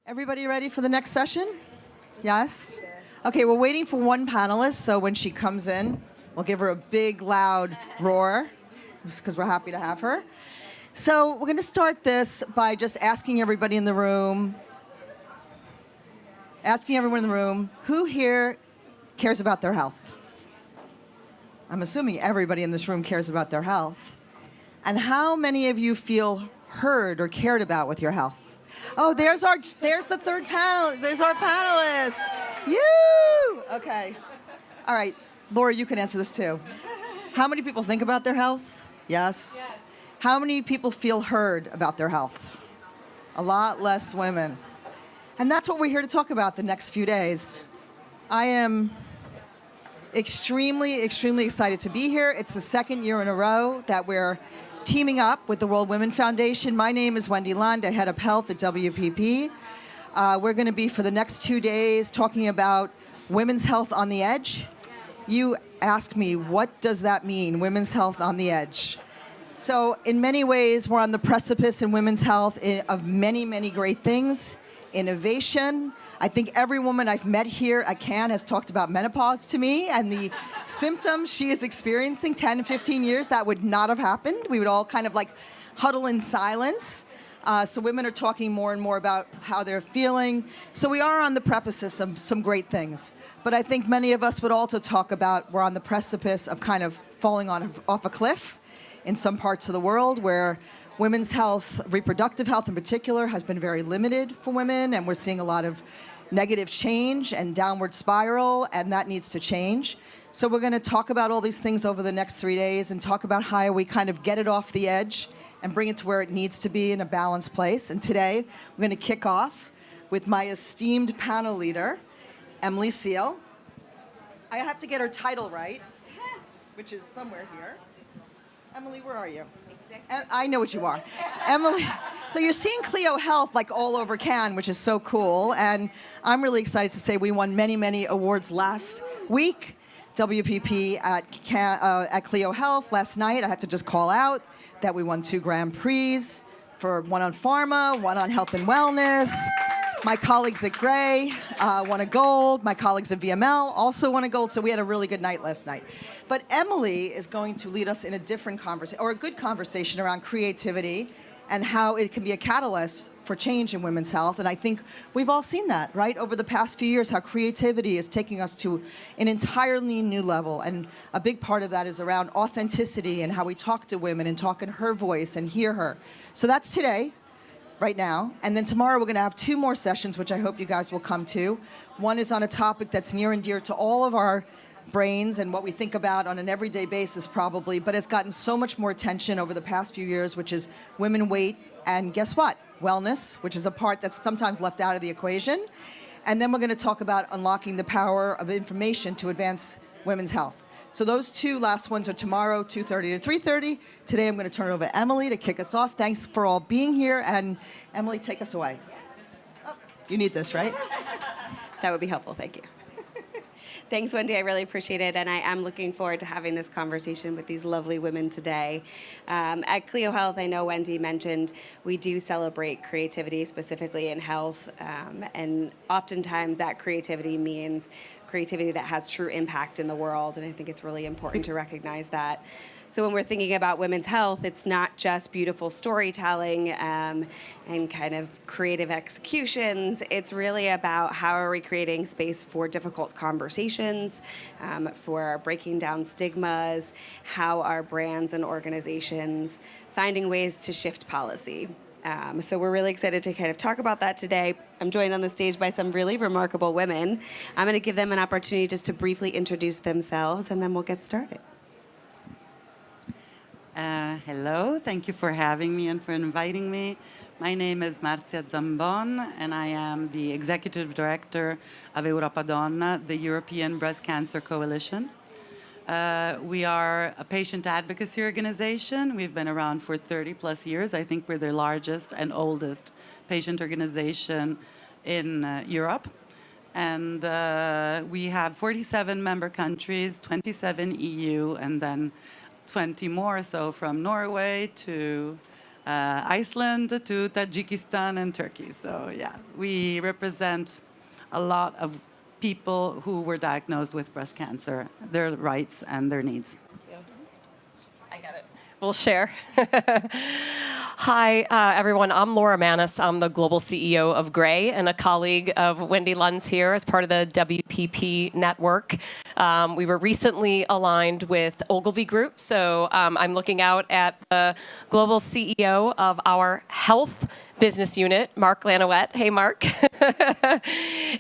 Everybody ready for the next session? Yes? Okay, we're waiting for one panelist, so when she comes in, we'll give her a big, loud roar, because we're happy to have her. So we're going to start this by just asking everybody in the room, who here cares about their health? I'm assuming everybody in this room cares about their health. And how many of you feel heard or cared about with your health? Oh, there's the third panel. There's our panelist. You! Okay. All right. Laura, you can answer this too. How many people think about their health? Yes? Yes. How many people feel heard about their health? A lot less women. And that's what we're here to talk about the next few days. I am extremely, extremely excited to be here. It's the second year in a row that we're teaming up with the World Women Foundation. My name is Wendy Land. I head up health at WPP. We're going to be, for the next 2 days, talking about women's health on the edge. You asked me, what does that mean, women's health on the edge? So in many ways, we're on the precipice in women's health of many, many great things. Innovation. I think every woman I've met here at Cannes has talked about menopause to me and the symptoms she is experiencing. 10, 15 years, that would not have happened. We would all kind of like huddle in silence. So women are talking more and more about how they're feeling. So we are on the precipice of some great things. But I think many of us would also talk about we're on the precipice of kind of falling off a cliff in some parts of the world where women's health, reproductive health in particular, has been very limited for women, and we're seeing a lot of negative change and downward spiral, and that needs to change. So we're going to talk about all these things over the next 3 days and talk about how we kind of get it off the edge and bring it to where it needs to be in a balanced place. And today, we're going to kick off with my esteemed panel leader, Emily Seal. I have to get her title right, which is somewhere here. Emily, where are you? I know what you are. Emily, so you're seeing Clio Health like all over Cannes, which is so cool. And I'm really excited to say we won many, many awards last week. WPP at Clio Health last night. I have to just call out that we won 2 Grand Prix, for one on pharma, one on health and wellness. My colleagues at Gray won a gold. My colleagues at VML also won a gold. So we had a really good night last night. But Emily is going to lead us in a different conversation, or a good conversation around creativity and how it can be a catalyst for change in women's health. And I think we've all seen that, right? Over the past few years, how creativity is taking us to an entirely new level. And a big part of that is around authenticity and how we talk to women and talk in her voice and hear her. So that's today, right now. And then tomorrow we're going to have 2 more sessions, which I hope you guys will come to. One is on a topic that's near and dear to all of our brains and what we think about on an everyday basis probably, but it's gotten so much more attention over the past few years, which is women weight and guess what? Wellness, which is a part that's sometimes left out of the equation. And then we're going to talk about unlocking the power of information to advance women's health. So those 2 last ones are tomorrow, 2:30 to 3:30. Today I'm going to turn it over to Emily to kick us off. Thanks for all being here. And Emily, take us away. Oh, you need this, right? That would be helpful. Thank you. Thanks, Wendy. I really appreciate it, and I am looking forward to having this conversation with these lovely women today. At Clio Health, I know Wendy mentioned we do celebrate creativity, specifically in health, and oftentimes that creativity means creativity that has true impact in the world, and I think it's really important to recognize that. So when we're thinking about women's health, it's not just beautiful storytelling and kind of creative executions. It's really about how are we creating space for difficult conversations, for breaking down stigmas, how are brands and organizations finding ways to shift policy. So we're really excited to kind of talk about that today. I'm joined on the stage by some really remarkable women. I'm going to give them an opportunity just to briefly introduce themselves, and then we'll get started. Hello, thank you for having me and for inviting me. My name is Marzia Zambon, and I am the Executive Director of EUROPA DONNA, the European Breast Cancer Coalition. We are a patient advocacy organization. We've been around for 30+ years. I think we're the largest and oldest patient organization in Europe. And we have 47 member countries, 27 EU, and then 20 more, so from Norway to Iceland to Tajikistan and Turkey. So yeah, we represent a lot of people who were diagnosed with breast cancer, their rights and their needs. I got it. We'll share. Hi, everyone. I'm Laura Maness. I'm the global CEO of Gray and a colleague of Wendy Lund's here as part of the WPP network. We were recently aligned with Ogilvy Group, so I'm looking out at the global CEO of our health business unit, Mark Lanowet. Hey, Mark.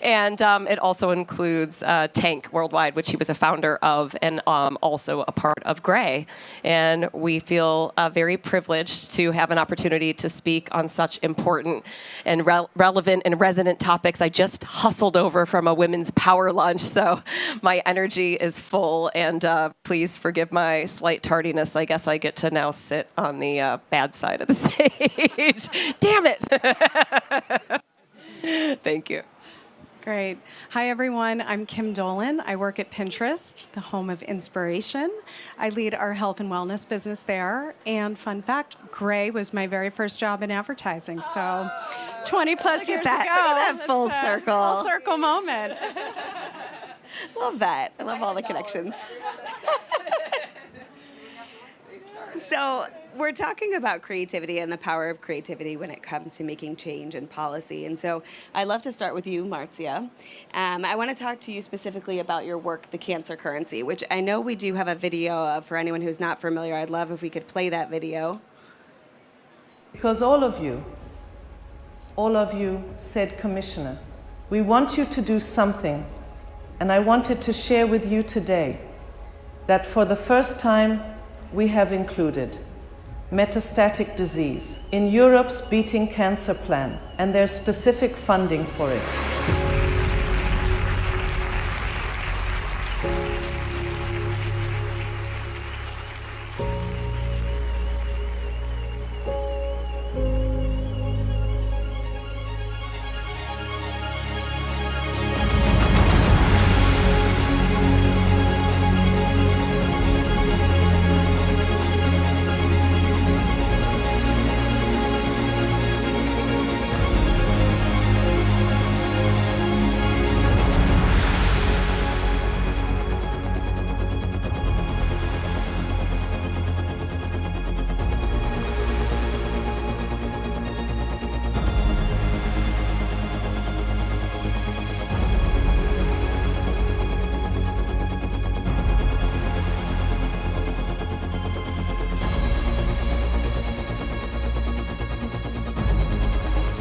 And it also includes Tank Worldwide, which he was a founder of and also a part of Gray. And we feel very privileged to have an opportunity to speak on such important and relevant and resonant topics. I just hustled over from a women's power lunch, so my energy is full. And please forgive my slight tardiness. I guess I get to now sit on the bad side of the stage. Damn it. Thank you. Great. Hi, everyone. I'm Kim Dolan. I work at Pinterest, the home of inspiration. I lead our health and wellness business there. And fun fact, Gray was my very first job in advertising. So 20 plus years ago. Look at that full That's a circle. Full circle moment. Love that. I love all the connections. So we're talking about creativity and the power of creativity when it comes to making change in policy. And so I'd love to start with you, Marzia. I want to talk to you specifically about your work, The Cancer Currency, which I know we do have a video of. For anyone who's not familiar, I'd love if we could play that video. Because all of you said, Commissioner, we want you to do something. And I wanted to share with you today that for the first time, we have included metastatic disease in Europe's Beating Cancer Plan, and there's specific funding for it.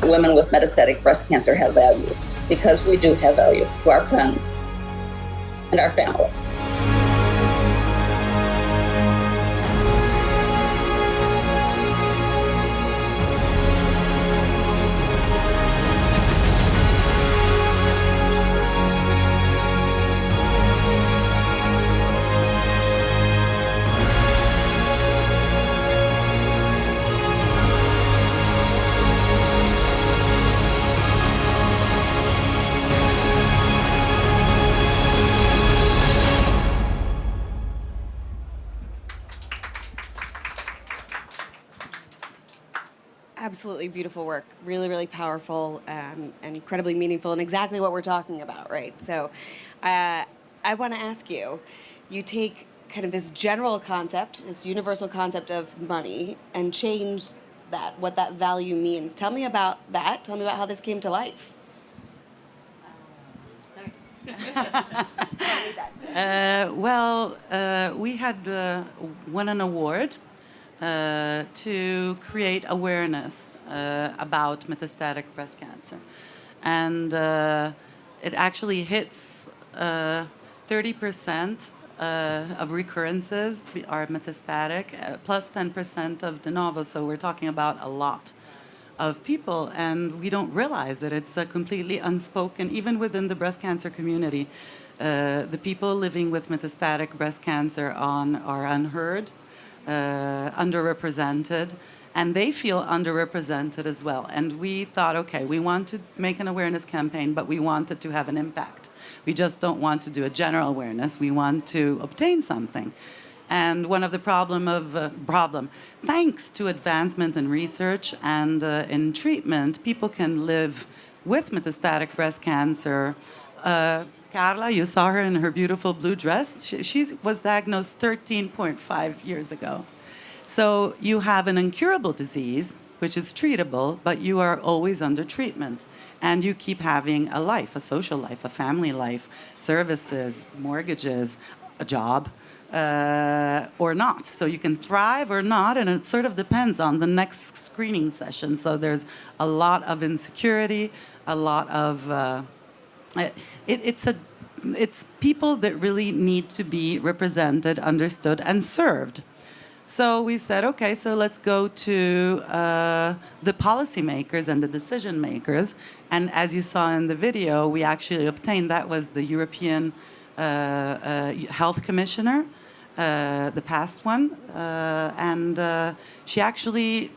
Women with metastatic breast cancer have value because we do have value to our friends and our families. Absolutely beautiful work, really, really powerful and incredibly meaningful, and exactly what we're talking about, right? So I want to ask you, you take kind of this general concept, this universal concept of money, and change that, what that value means. Tell me about that. Tell me about how this came to life. We had won an award to create awareness about metastatic breast cancer. And it actually hits 30% of recurrences are metastatic, plus 10% of de novo. So we're talking about a lot of people, and we don't realize it. It's completely unspoken, even within the breast cancer community. The people living with metastatic breast cancer are unheard, underrepresented, and they feel underrepresented as well. And we thought, okay, we want to make an awareness campaign, but we want it to have an impact. We just don't want to do a general awareness. We want to obtain something. And one of the thanks to advancement in research and in treatment, people can live with metastatic breast cancer. Carla, you saw her in her beautiful blue dress. She was diagnosed 13.5 years ago. So you have an incurable disease, which is treatable, but you are always under treatment. And you keep having a life, a social life, a family life, services, mortgages, a job, or not. So you can thrive or not, and it sort of depends on the next screening session. So there's a lot of insecurity, a lot of... It's people that really need to be represented, understood, and served. So we said, okay, so let's go to the policymakers and the decision makers. And as you saw in the video, we actually obtained, that was the European Health Commissioner, the past one. And she actually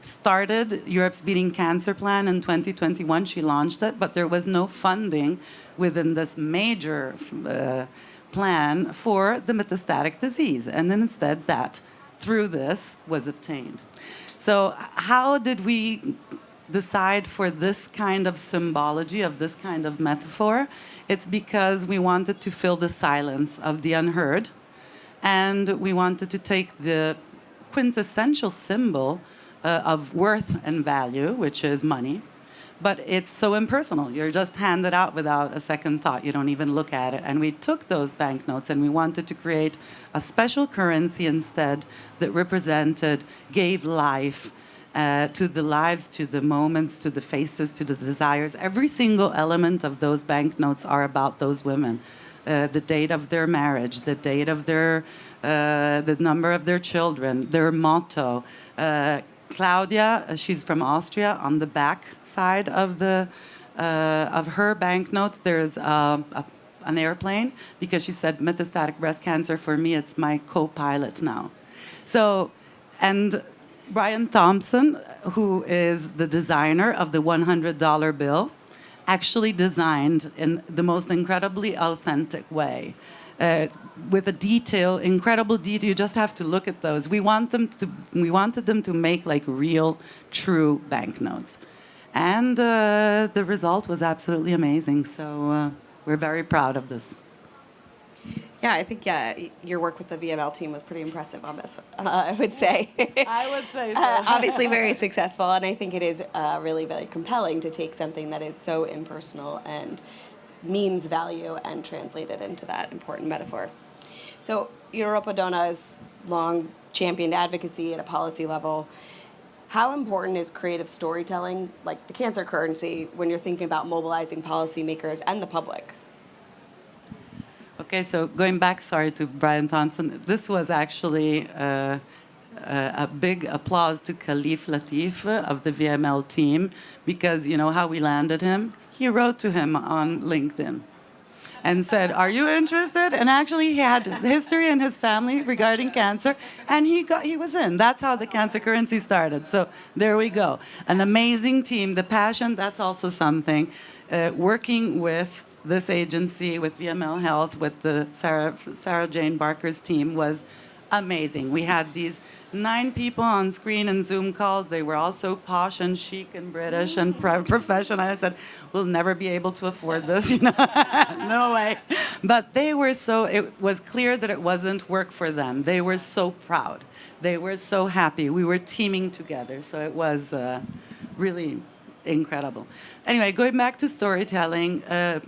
started Europe's Beating Cancer Plan in 2021. She launched it, but there was no funding within this major plan for the metastatic disease. And then instead that, through this, was obtained. So how did we decide for this kind of symbology, of this kind of metaphor? It's because we wanted to fill the silence of the unheard, and we wanted to take the quintessential symbol of worth and value, which is money, but it's so impersonal. You're just handed out without a second thought. You don't even look at it. And we took those banknotes and we wanted to create a special currency instead that represented, gave life to the lives, to the moments, to the faces, to the desires. Every single element of those banknotes are about those women. The date of their marriage, the date of their, the number of their children, their motto. Claudia, she's from Austria. On the back side of her banknote, there's an airplane, because she said, metastatic breast cancer, for me, it's my co-pilot now. So, and Brian Thompson, who is the designer of the $100 bill, actually designed in the most incredibly authentic way. With a detail, incredible detail. You just have to look at those. We wanted them to make like real, true banknotes. And the result was absolutely amazing. So we're very proud of this. Yeah, I think your work with the VML team was pretty impressive on this, I would say. I would say so. Obviously very successful, and I think it is really very compelling to take something that is so impersonal and means value and translate it into that important metaphor. So EUROPA DONNA has long championed advocacy at a policy level. How important is creative storytelling, like the cancer currency, when you're thinking about mobilizing policymakers and the public? Okay, so going back, sorry, to Brian Thompson, this was actually a big applause to Khalif Latif of the VML team, because you know how we landed him? He wrote to him on LinkedIn and said, are you interested? And actually he had history in his family regarding cancer, and he was in. That's how the cancer currency started. So there we go. An amazing team. The passion, that's also something. Working with this agency, with VML Health, with the Sarah Jane Barker's team was amazing. We had these 9 people on screen and Zoom calls. They were all so posh and chic and British and professional. I said, we'll never be able to afford this, you know, no way. But they were so, it was clear that it wasn't work for them. They were so proud. They were so happy. We were teaming together. So it was really incredible. Anyway, going back to storytelling,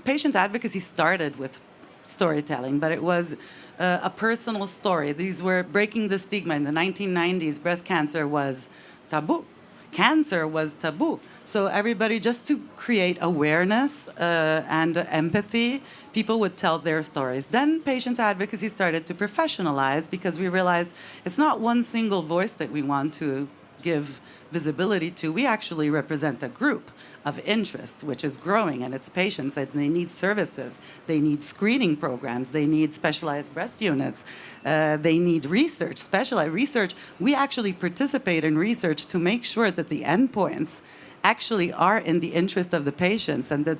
patient advocacy started with storytelling, but it was a personal story. These were breaking the stigma. In the 1990s, breast cancer was taboo. Cancer was taboo. So everybody, just to create awareness and empathy, people would tell their stories. Then patient advocacy started to professionalize, because we realized it's not one single voice that we want to give visibility to. We actually represent a group of interest, which is growing, and it's patients, and they need services. They need screening programs. They need specialized breast units. They need research, specialized research. We actually participate in research to make sure that the endpoints actually are in the interest of the patients, and that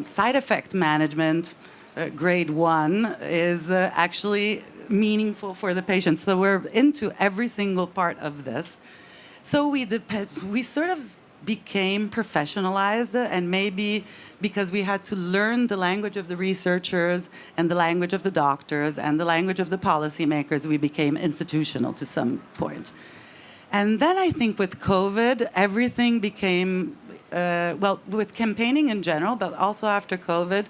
side effect management, grade 1, is actually meaningful for the patient. So we're into every single part of this. So we sort of became professionalized, and maybe because we had to learn the language of the researchers and the language of the doctors and the language of the policymakers, we became institutional to some point. And then I think with COVID, everything became, well, with campaigning in general, but also after COVID,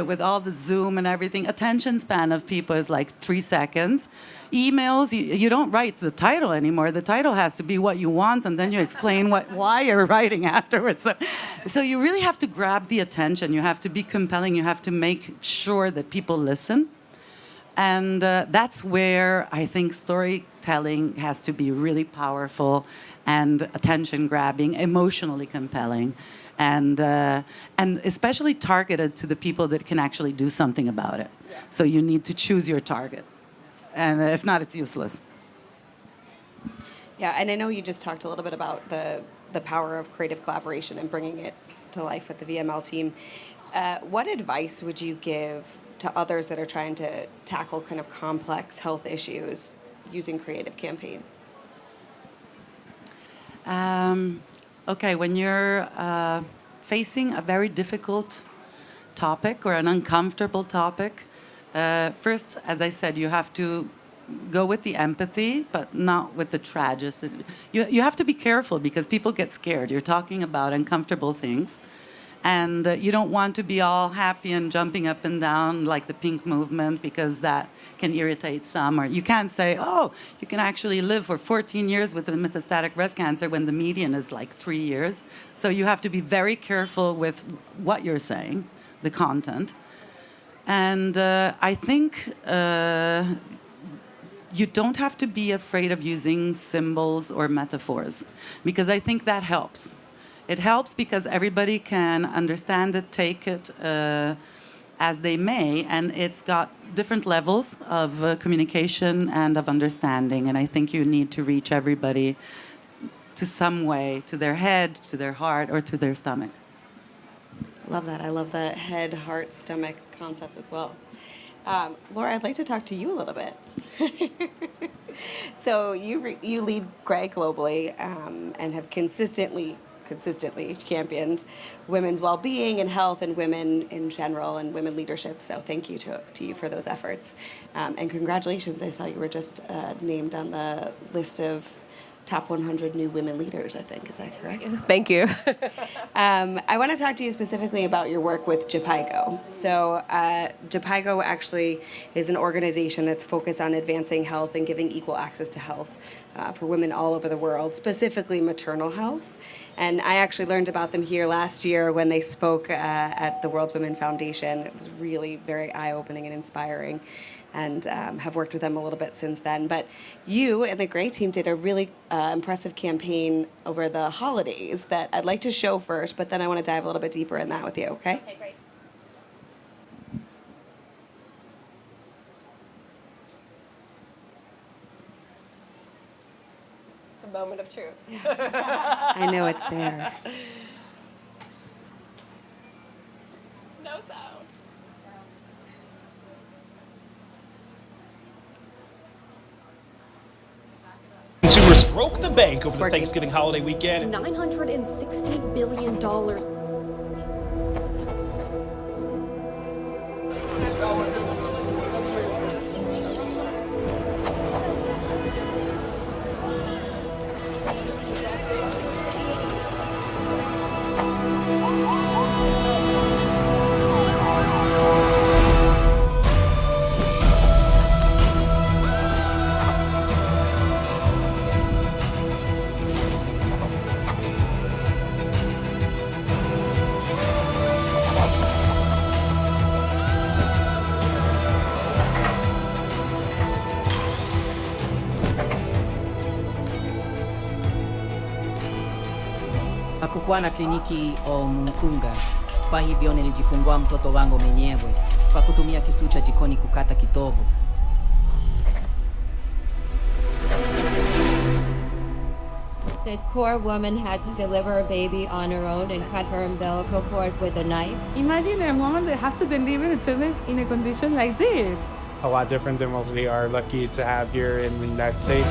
with all the Zoom and everything, attention span of people is like 3 seconds. Emails, you don't write the title anymore. The title has to be what you want, and then you explain why you're writing afterwards. So you really have to grab the attention. You have to be compelling. You have to make sure that people listen. And that's where I think storytelling has to be really powerful and attention-grabbing, emotionally compelling, and especially targeted to the people that can actually do something about it. Yeah. So you need to choose your target. And if not, it's useless. Yeah, and I know you just talked a little bit about the power of creative collaboration and bringing it to life with the VML team. What advice would you give to others that are trying to tackle kind of complex health issues using creative campaigns? Okay, when you're facing a very difficult topic or an uncomfortable topic, first, as I said, you have to go with the empathy, but not with the tragedy. You have to be careful because people get scared. You're talking about uncomfortable things. And you don't want to be all happy and jumping up and down like the pink movement, because that can irritate some. Or you can't say, oh, you can actually live for 14 years with metastatic breast cancer when the median is like 3 years. So you have to be very careful with what you're saying, the content. And I think you don't have to be afraid of using symbols or metaphors, because I think that helps. It helps because everybody can understand it, take it as they may, and it's got different levels of communication and of understanding, and I think you need to reach everybody to some way, to their head, to their heart, or to their stomach. Love that. I love the head, heart, stomach concept as well. Laura, I'd like to talk to you a little bit. So you lead GRAY globally and have consistently championed women's well-being and health and women in general and women leadership. So thank you to you for those efforts. And congratulations. I saw you were just named on the list of top 100 new women leaders, I think. Is that correct? Thank you. I want to talk to you specifically about your work with JPIGO. So JPIGO actually is an organization that's focused on advancing health and giving equal access to health for women all over the world, specifically maternal health. And I actually learned about them here last year when they spoke at the World Women Foundation. It was really very eye-opening and inspiring, and have worked with them a little bit since then. But you and the GRAY team did a really impressive campaign over the holidays that I'd like to show first, but then I want to dive a little bit deeper in that with you, okay? Okay, great. The moment of truth. I know it's there. No sound. Consumers broke the bank over the Thanksgiving holiday weekend. $960 billion. Hakukuwa na kliniki mkunga, kwa hivyo nilijifungua mtoto wangu mwenyewe kwa kutumia kisu cha jikoni kukata kitovu. This poor woman had to deliver a baby on her own and cut her umbilical cord with a knife. Imagine a woman that has to deliver a child in a condition like this. a lot different than what we are lucky to have here in the United States.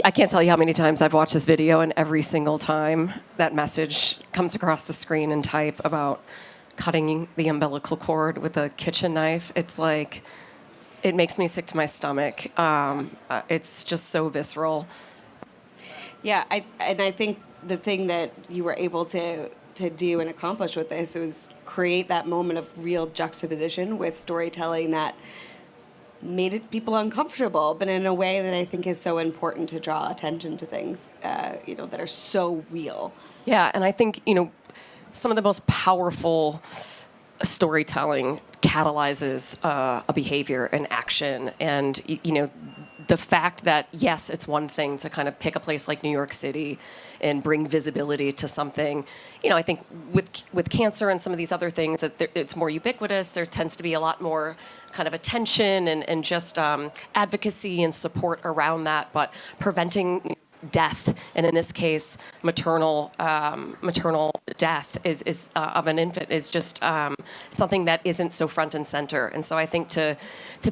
I can't tell you how many times I've watched this video, and every single time that message comes across the screen in type about cutting the umbilical cord with a kitchen knife, it's like, it makes me sick to my stomach. It's just so visceral. Yeah, I think the thing that you were able to do and accomplish with this was create that moment of real juxtaposition with storytelling that made people uncomfortable, but in a way that I think is so important to draw attention to things, that are so real. Yeah, and I think, some of the most powerful storytelling catalyzes a behavior and action. And, the fact that, yes, it's one thing to kind of pick a place like New York City and bring visibility to something. I think with cancer and some of these other things, it's more ubiquitous. There tends to be a lot more kind of attention and just advocacy and support around that. But preventing death, and in this case, maternal death is of an infant is just something that isn't so front and center. And so I think to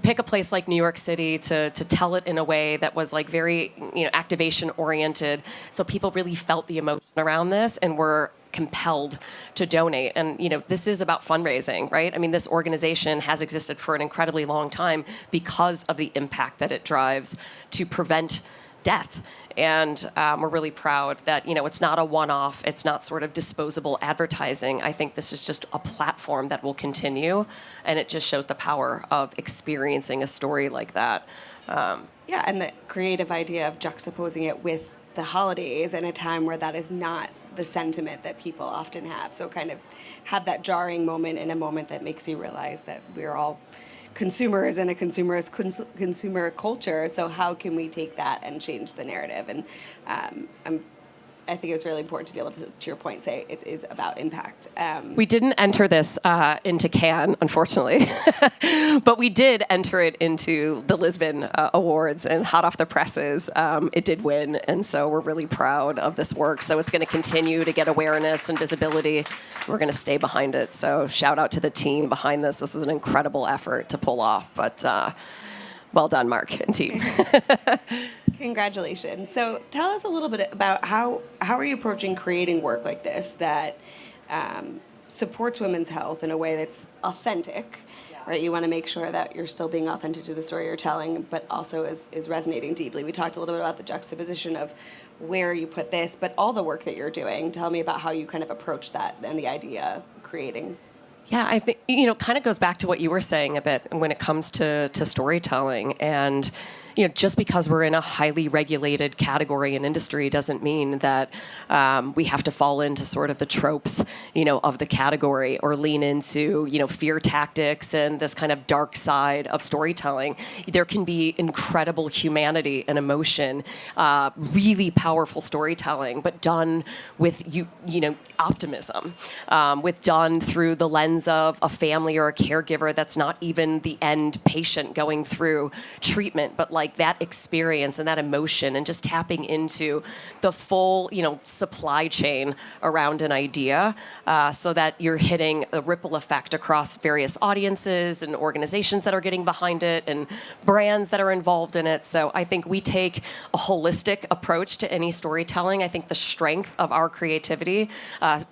pick a place like New York City to tell it in a way that was like very activation oriented, so people really felt the emotion around this and were compelled to donate. And this is about fundraising, right? I mean, this organization has existed for an incredibly long time because of the impact that it drives to prevent death. And we're really proud that, it's not a one-off, it's not sort of disposable advertising. I think this is just a platform that will continue, and it just shows the power of experiencing a story like that. Yeah, and the creative idea of juxtaposing it with the holidays and a time where that is not the sentiment that people often have. So kind of have that jarring moment in a moment that makes you realize that we're all consumers in a consumer culture. So how can we take that and change the narrative? And I think it was really important to be able to your point, say it is about impact. We didn't enter this into Cannes, unfortunately, but we did enter it into the Lisbon Awards, and hot off the presses, it did win. And so we're really proud of this work. So it's going to continue to get awareness and visibility. We're going to stay behind it. So shout out to the team behind this. This was an incredible effort to pull off, but well done, Mark and team. Congratulations. So tell us a little bit about how are you approaching creating work like this that supports women's health in a way that's authentic, right? You want to make sure that you're still being authentic to the story you're telling, but also is resonating deeply. We talked a little bit about the juxtaposition of where you put this, but all the work that you're doing. Tell me about how you kind of approach that and the idea of creating. Yeah, I think, kind of goes back to what you were saying a bit when it comes to storytelling. And, just because we're in a highly regulated category and industry doesn't mean that we have to fall into sort of the tropes, of the category or lean into, fear tactics and this kind of dark side of storytelling. There can be incredible humanity and emotion, really powerful storytelling, but done with, optimism, done through the lens of a family or a caregiver that's not even the end patient going through treatment, but like that experience and that emotion and just tapping into the full, supply chain around an idea, so that you're hitting a ripple effect across various audiences and organizations that are getting behind it and brands that are involved in it. So I think we take a holistic approach to any storytelling. I think the strength of our creativity,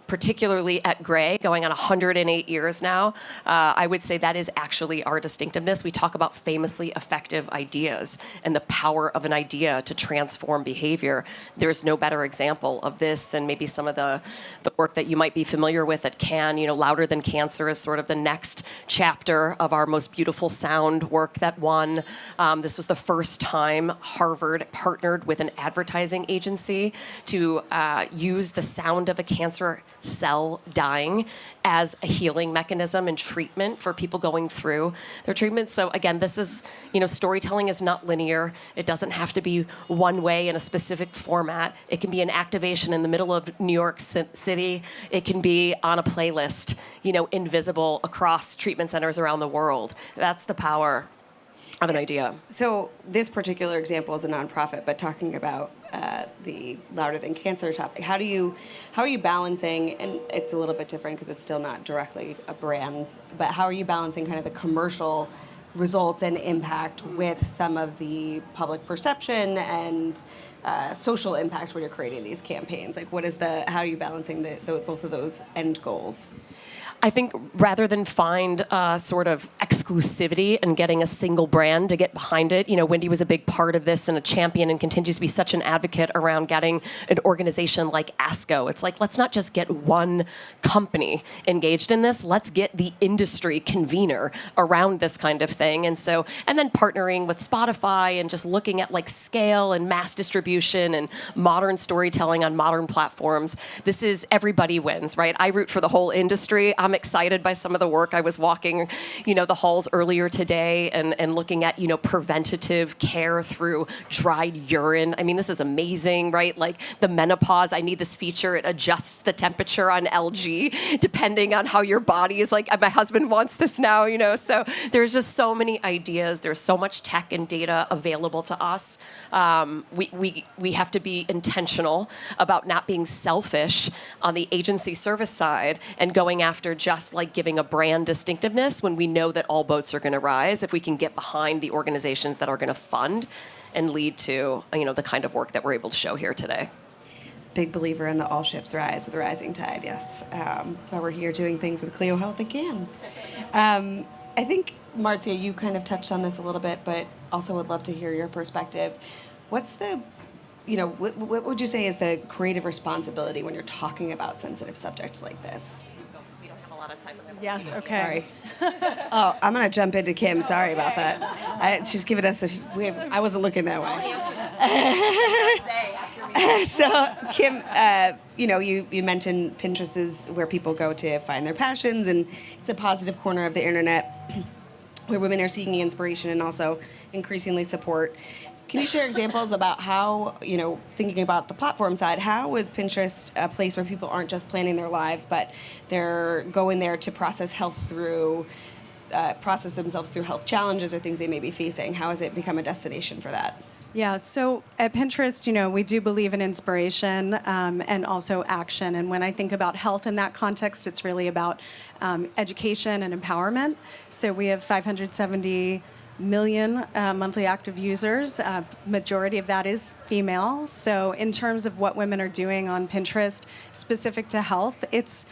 particularly at Gray, going on 108 years now, I would say that is actually our distinctiveness. We talk about famously effective ideas. and the power of an idea to transform behavior. There's no better example of this, and maybe some of the work that you might be familiar with at Cannes. Louder Than Cancer is sort of the next chapter of our Most Beautiful Sound work that won. This was the first time Harvard partnered with an advertising agency to use the sound of a cancer cell dying as a healing mechanism and treatment for people going through their treatment. So again, this is, storytelling is not linear. It doesn't have to be one way in a specific format. It can be an activation in the middle of New York City. It can be on a playlist, invisible across treatment centers around the world. That's the power of an idea. So this particular example is a nonprofit, but talking about the Louder Than Cancer topic, how are you balancing, and it's a little bit different because it's still not directly a brand's, but how are you balancing kind of the commercial results and impact with some of the public perception and social impact when you're creating these campaigns? Like, how are you balancing both of those end goals? I think rather than find sort of exclusivity and getting a single brand to get behind it, Wendy was a big part of this and a champion and continues to be such an advocate around getting an organization like ASCO. It's like, let's not just get one company engaged in this, let's get the industry convener around this kind of thing. And then partnering with Spotify and just looking at like scale and mass distribution and modern storytelling on modern platforms. This is everybody wins, right? I root for the whole industry. I'm excited by some of the work. I was walking, the halls earlier today and looking at, preventative care through dried urine. I mean, this is amazing, right? Like the menopause, I need this feature. It adjusts the temperature on LG depending on how your body is like. My husband wants this now, So there's just so many ideas. There's so much tech and data available to us. We have to be intentional about not being selfish on the agency service side and going after just like giving a brand distinctiveness when we know that all boats are going to rise if we can get behind the organizations that are going to fund and lead to the kind of work that we're able to show here today. Big believer in the all ships rise with the rising tide, yes. That's why we're here doing things with Clio Health again. I think, Marzia, you kind of touched on this a little bit, but also would love to hear your perspective. What's what would you say is the creative responsibility when you're talking about sensitive subjects like this? Yes, okay. Sorry. Oh, I'm going to jump into Kim. Sorry about that. She's given us I wasn't looking that way. So, Kim, you mentioned Pinterest is where people go to find their passions, and it's a positive corner of the internet where women are seeking inspiration and also increasingly support. Can you share examples about how, thinking about the platform side, how is Pinterest a place where people aren't just planning their lives, but they're going there to process themselves through health challenges or things they may be facing? How has it become a destination for that? Yeah, so at Pinterest, we do believe in inspiration and also action. And when I think about health in that context, it's really about education and empowerment. So we have 570 million monthly active users. Majority of that is female. So in terms of what women are doing on Pinterest specific to health, it's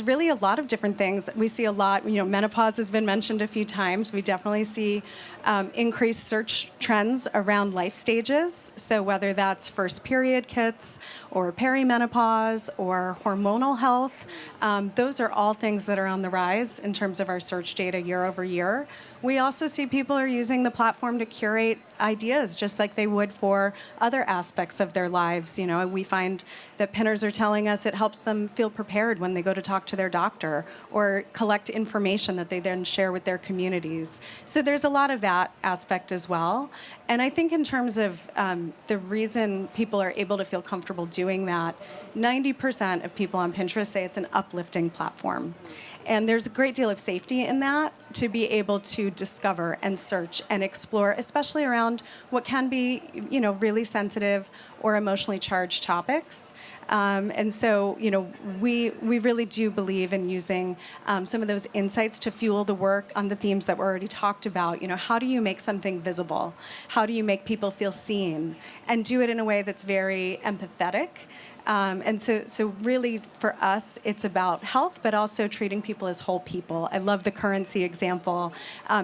really a lot of different things. We see a lot, menopause has been mentioned a few times. We definitely see increased search trends around life stages. So whether that's first period kits or perimenopause or hormonal health, those are all things that are on the rise in terms of our search data year over year. We also see people are using the platform to curate ideas just like they would for other aspects of their lives. We find that pinners are telling us it helps them feel prepared when they go to talk to their doctor or collect information that they then share with their communities. So there's a lot of that aspect as well. And I think in terms of the reason people are able to feel comfortable doing that, 90% of people on Pinterest say it's an uplifting platform. And there's a great deal of safety in that to be able to discover and search and explore, especially around what can be, really sensitive or emotionally charged topics. And so, we really do believe in using some of those insights to fuel the work on the themes that were already talked about. How do you make something visible? How do you make people feel seen? And do it in a way that's very empathetic. And so really for us, it's about health, but also treating people as whole people. I love the currency example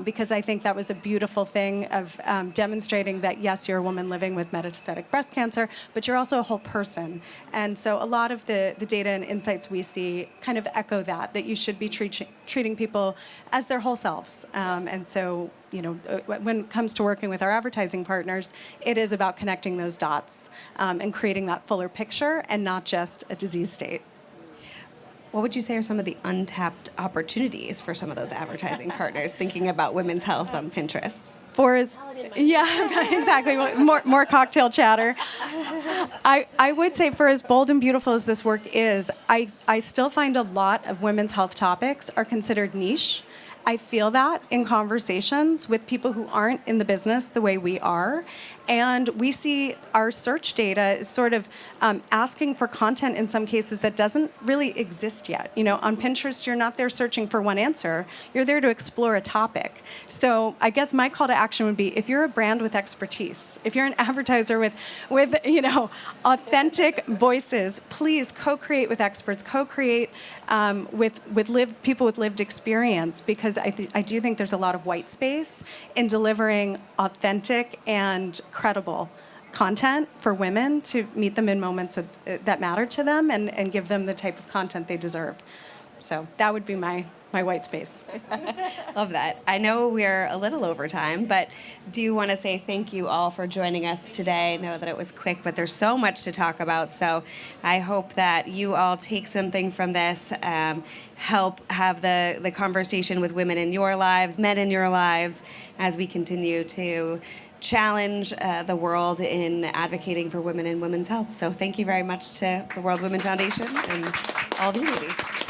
because I think that was a beautiful thing of demonstrating that, yes, you're a woman living with metastatic breast cancer, but you're also a whole person. And so a lot of the data and insights we see kind of echo that you should be treating people as their whole selves. And so, you know, when it comes to working with our advertising partners, it is about connecting those dots and creating that fuller picture and not just a disease state. What would you say are some of the untapped opportunities for some of those advertising partners thinking about women's health on Pinterest? Yeah, exactly. More cocktail chatter. I would say for as bold and beautiful as this work is, I still find a lot of women's health topics are considered niche. I feel that in conversations with people who aren't in the business the way we are. And we see our search data is sort of asking for content in some cases that doesn't really exist yet. You know, on Pinterest, you're not there searching for one answer. You're there to explore a topic. So I guess my call to action would be, if you're a brand with expertise, if you're an advertiser with you know, authentic voices, please co-create with experts, co-create with people with lived experience, because I do think there's a lot of white space in delivering authentic and credible content for women to meet them in moments that matter to them and give them the type of content they deserve. So that would be my white space. Love that. I know we're a little over time, but do want to say thank you all for joining us today. I know that it was quick, but there's so much to talk about. So I hope that you all take something from this, help have the conversation with women in your lives, men in your lives, as we continue to challenge the world in advocating for women and women's health. So thank you very much to the World Women Foundation and all of you ladies.